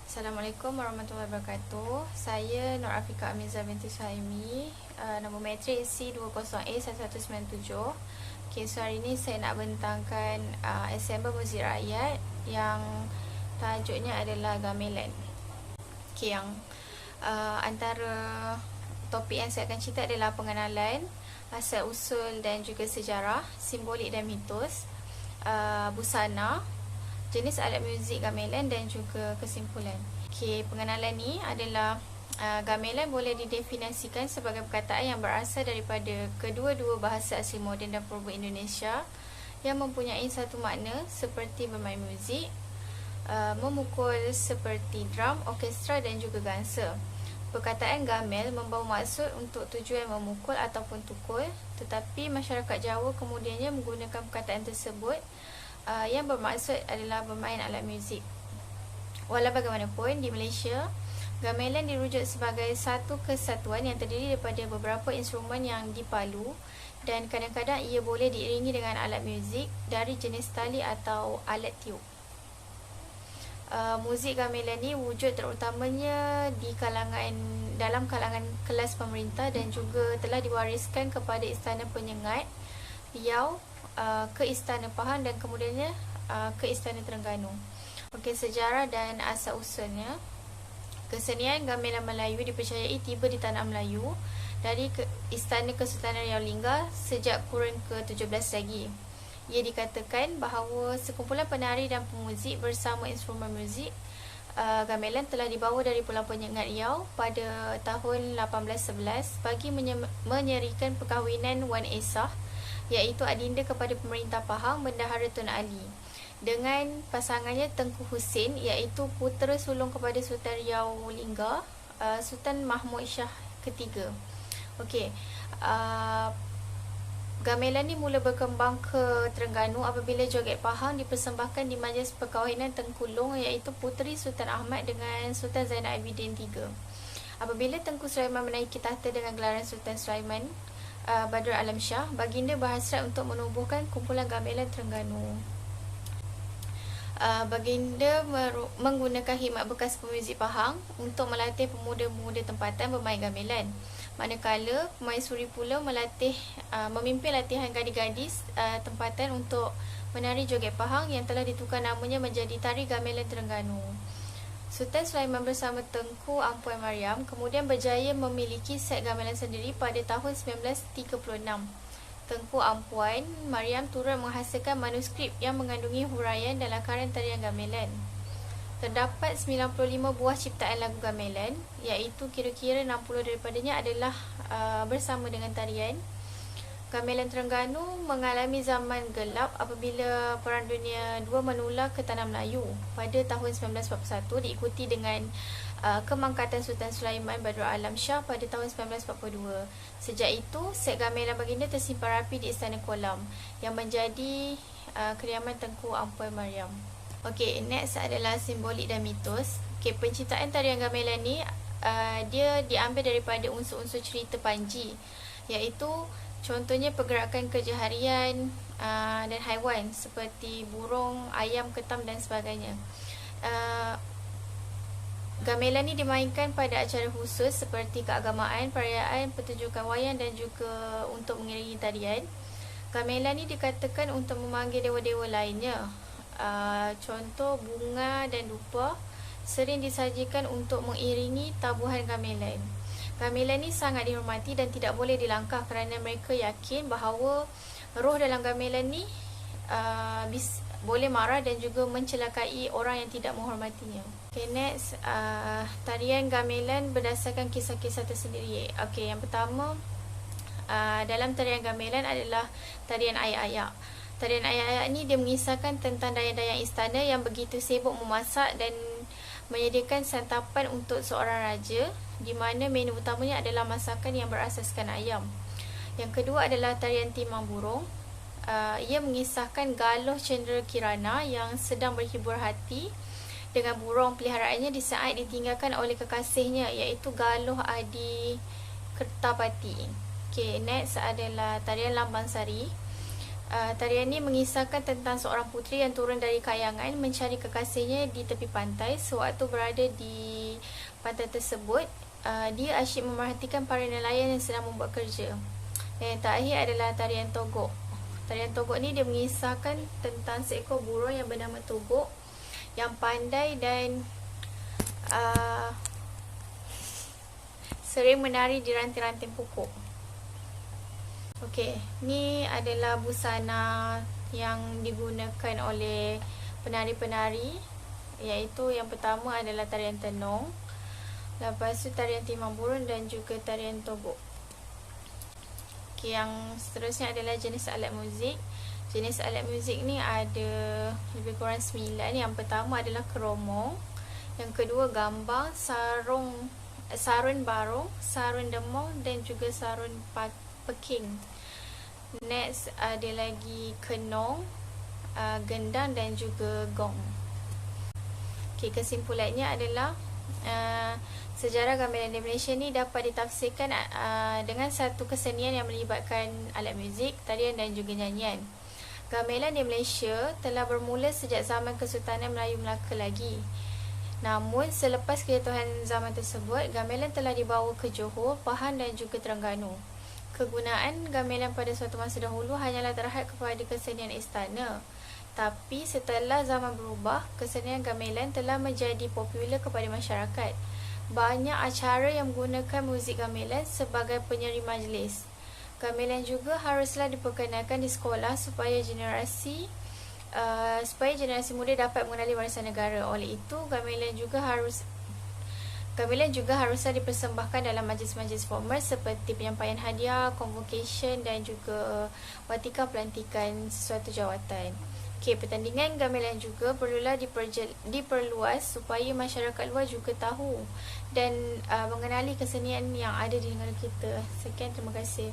Assalamualaikum warahmatullahi wabarakatuh. Saya Nur Afika Amiza binti Suhaimi, nombor matrik C20A1197. Okay, so hari ini saya nak bentangkan Ensemble Muzik Rakyat yang tajuknya adalah gamelan. Okay, yang antara topik yang saya akan cerita adalah pengenalan, asal usul dan juga sejarah, simbolik dan mitos, busana, jenis alat muzik gamelan dan juga kesimpulan. Okey, pengenalan ni adalah gamelan boleh didefinisikan sebagai perkataan yang berasal daripada kedua-dua bahasa asli moden dan purba Indonesia yang mempunyai satu makna seperti bermain muzik, memukul seperti drum, orkestra dan juga gangsa. Perkataan gamel membawa maksud untuk tujuan memukul ataupun tukul, tetapi masyarakat Jawa kemudiannya menggunakan perkataan tersebut yang bermaksud adalah bermain alat muzik. Walau bagaimanapun, di Malaysia, gamelan dirujuk sebagai satu kesatuan yang terdiri daripada beberapa instrumen yang dipalu dan kadang-kadang ia boleh diiringi dengan alat muzik dari jenis tali atau alat tiup. Muzik gamelan ni wujud terutamanya dalam kalangan kelas pemerintah dan juga telah diwariskan kepada Istana Penyengat Riau, ke Istana Pahang dan kemudiannya ke Istana Terengganu. Okey, sejarah dan asal usulnya. Kesenian gamelan Melayu dipercayai tiba di tanah Melayu dari Istana Kesultanan Riau Linggar sejak kurun ke-17 lagi. Ia dikatakan bahawa sekumpulan penari dan pemuzik bersama instrumen muzik gamelan telah dibawa dari Pulau Penyengat Riau pada tahun 1811 bagi menyerikan perkahwinan Wan Esah, iaitu adinda kepada pemerintah Pahang Bendahara Tun Ali, dengan pasangannya Tengku Husin, iaitu putera sulung kepada Sultan Riau Linggar, Sultan Mahmud Shah ketiga. Okey, gamelan ni mula berkembang ke Terengganu apabila joget Pahang dipersembahkan di majlis perkahwinan Tengku Long, iaitu puteri Sultan Ahmad dengan Sultan Zainal Abidin III. Apabila Tengku Sulaiman menaiki tahta dengan gelaran Sultan Sulaiman Badrul Alam Shah, baginda berhasrat untuk menubuhkan kumpulan gamelan Terengganu. Baginda menggunakan khidmat bekas pemuzik Pahang untuk melatih pemuda-pemuda tempatan bermain gamelan, manakala pemain suri pula memimpin latihan gadis-gadis tempatan untuk menari joget Pahang yang telah ditukar namanya menjadi Tari Gamelan Terengganu. Sultan Sulaiman bersama Tengku Ampuan Mariam kemudian berjaya memiliki set gamelan sendiri pada tahun 1936. Tengku Ampuan Mariam turut menghasilkan manuskrip yang mengandungi huraian dan lakaran tarian gamelan. Terdapat 95 buah ciptaan lagu gamelan, iaitu kira-kira 60 daripadanya adalah bersama dengan tarian. Gamelan Terengganu mengalami zaman gelap apabila Perang Dunia II menular ke Tanah Melayu pada tahun 1941, diikuti dengan kemangkatan Sultan Sulaiman Badrul Alam Shah pada tahun 1942. Sejak itu, set gamelan baginda tersimpan rapi di Istana Kolam yang menjadi kediaman Tengku Ampuan Mariam. Okey, next adalah simbolik dan mitos. Okey, penciptaan tarian gamelan ni dia diambil daripada unsur-unsur cerita Panji, iaitu contohnya pergerakan kerja harian dan haiwan seperti burung, ayam, ketam dan sebagainya. Gamelan ni dimainkan pada acara khusus seperti keagamaan, perayaan, pertunjukan wayang dan juga untuk mengiringi tarian. Gamelan ni dikatakan untuk memanggil dewa-dewa lainnya. Contoh bunga dan dupa sering disajikan untuk mengiringi tabuhan gamelan. Gamelan ni sangat dihormati dan tidak boleh dilangkah kerana mereka yakin bahawa roh dalam gamelan ni boleh marah dan juga mencelakai orang yang tidak menghormatinya. Okay, next, tarian gamelan berdasarkan kisah-kisah tersendiri. Okay, yang pertama dalam tarian gamelan adalah tarian ayak-ayak. Tarian ayak-ayak ni dia mengisahkan tentang dayang-dayang istana yang begitu sibuk memasak dan menyediakan santapan untuk seorang raja, di mana menu utamanya adalah masakan yang berasaskan ayam. Yang kedua adalah tarian timang burung. Ia mengisahkan Galuh Cendera Kirana yang sedang berhibur hati dengan burung peliharaannya di saat ditinggalkan oleh kekasihnya, iaitu Galuh Adi Kertapati. Okay, next adalah tarian Lambang Sari. Tarian ini mengisahkan tentang seorang puteri yang turun dari kayangan mencari kekasihnya di tepi pantai. Sewaktu berada di pantai tersebut, dia asyik memerhatikan para nelayan yang sedang membuat kerja. Dan yang terakhir adalah tarian togok. Tarian togok ni dia mengisahkan tentang seekor burung yang bernama togok yang pandai dan sering menari di ranting-ranting pokok. Okey, ni adalah busana yang digunakan oleh penari-penari, iaitu yang pertama adalah tarian tenung, lepas tu tarian timbang burung dan juga tarian togok. Okey, yang seterusnya adalah jenis alat muzik. Jenis alat muzik ni ada lebih kurang 9. Yang pertama adalah keromong, yang kedua gambang, sarun barong, sarun demong dan juga sarun peking. Next ada lagi kenong, gendang dan juga gong. Okay, kesimpulannya adalah sejarah gamelan di Malaysia ni dapat ditafsirkan dengan satu kesenian yang melibatkan alat muzik, tarian dan juga nyanyian. Gamelan di Malaysia telah bermula sejak zaman Kesultanan Melayu Melaka lagi. Namun selepas kejatuhan zaman tersebut, gamelan telah dibawa ke Johor, Pahang dan juga Terengganu. Kegunaan gamelan pada suatu masa dahulu hanyalah terhad kepada kesenian istana. Tapi setelah zaman berubah, kesenian gamelan telah menjadi popular kepada masyarakat. Banyak acara yang menggunakan muzik gamelan sebagai penyeri majlis. Gamelan juga haruslah diperkenalkan di sekolah supaya generasi muda dapat mengenali warisan negara. Oleh itu, gamelan juga haruslah dipersembahkan dalam majlis-majlis formal seperti penyampaian hadiah, convocation dan juga watika pelantikan sesuatu jawatan. Okey, pertandingan gamelan juga perlulah diperluas supaya masyarakat luar juga tahu dan mengenali kesenian yang ada di negara kita. Sekian, terima kasih.